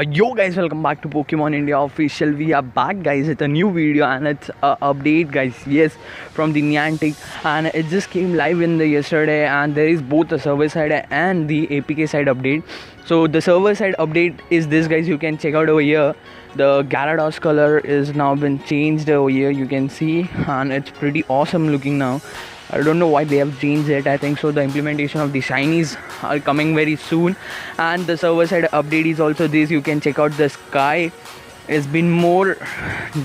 Yo guys, welcome back to Pokemon India official. We are back guys with a new video and it's a update guys. Yes, from the Niantic, and it just came live in the yesterday, and there is both the server side and the APK side update. So the server side update is this guys, you can check out over here. The Gyarados color is now been changed over here, you can see, and it's pretty awesome looking now. I don't know why they have changed it. I think so the implementation of the shinies are coming very soon, and the server side update is also this. You can check out the sky. It's been more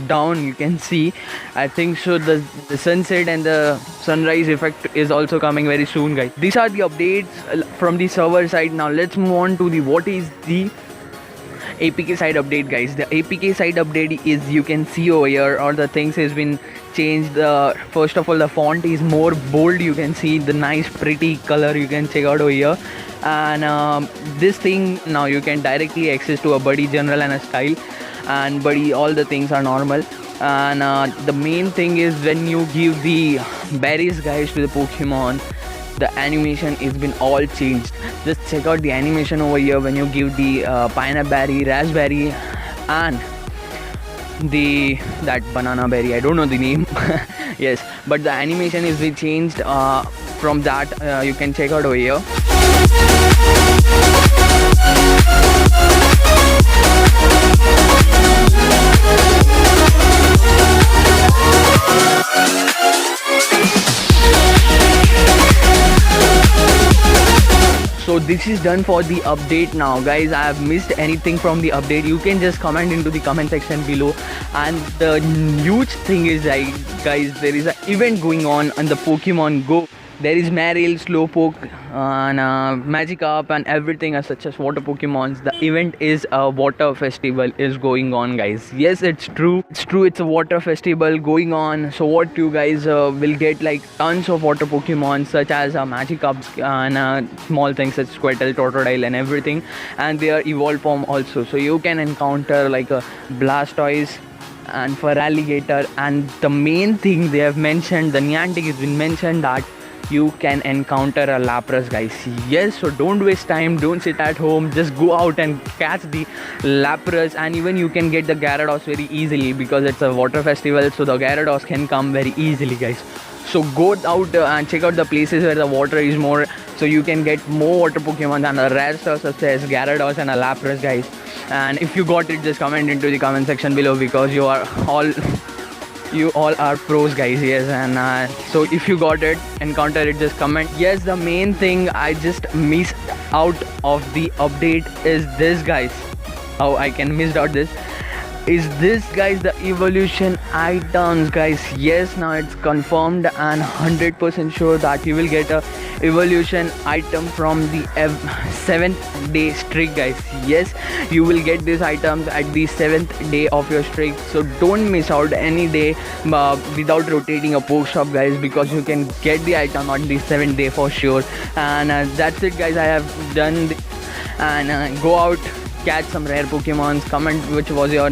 down, you can see. I think so the sunset and the sunrise effect is also coming very soon guys. These are the updates from the server side. Now let's move on to the what is the APK side update guys. The APK side update is, you can see over here, all the things has been changed. First of all, the font is more bold, you can see the nice pretty color, you can check out over here. And this thing now you can directly access to a buddy, general and a style, and buddy, all the things are normal. And the main thing is when you give the berries guys to the Pokemon, the animation has been all changed. Just check out the animation over here when you give the pineapple berry, raspberry, and that banana berry. I don't know the name. Yes, but the animation is been changed. From that you can check out over here. So this is done for the update now guys. I have missed anything from the update, you can just comment into the comment section below. And the huge thing is like guys, there is an event going on the Pokemon Go. There is Marill, Slowpoke, and Magikarp and everything such as water Pokemons. The event is a water festival is going on guys. Yes, it's true, it's a water festival going on. So what you guys will get like tons of water Pokemon such as Magikarp and small things such as Squirtle, Totodile and everything, and their evolved form also. So you can encounter like a Blastoise and Feraligatr, and the main thing they have mentioned, the Niantic has been mentioned that you can encounter a Lapras guys. Yes, so don't waste time, don't sit at home, just go out and catch the Lapras. And even you can get the Gyarados very easily because it's a water festival, so the Gyarados can come very easily guys. So go out and check out the places where the water is more, so you can get more water Pokemon than the rare stuff such as Gyarados and a Lapras guys. And if you got it, just comment into the comment section below, because you all are pros guys. Yes, and so if you got it, encounter it, just comment. Yes, the main thing I just missed out of the update is this guys. How I can miss out this is this guys, the evolution items guys. Yes, now it's confirmed and 100% sure that you will get a evolution item from the 7th day streak guys. Yes, you will get these items at the 7th day of your streak, so don't miss out any day without rotating a Pokestop guys, because you can get the item on the 7th day for sure. And that's it guys, I have done and go out, catch some rare Pokemons. Comment which was your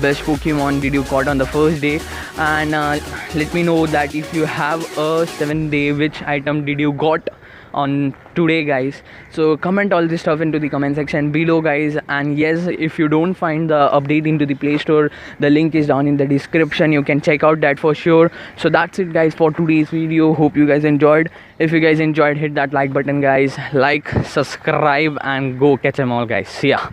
best Pokemon did you caught on the first day, and let me know that if you have a 7th day, which item did you got on today guys. So comment all this stuff into the comment section below guys. And yes, if you don't find the update into the Play Store, the link is down in the description, you can check out that for sure. So that's it guys for today's video. Hope you guys enjoyed. If you guys enjoyed, hit that like button guys, like, subscribe, and go catch them all guys. See ya.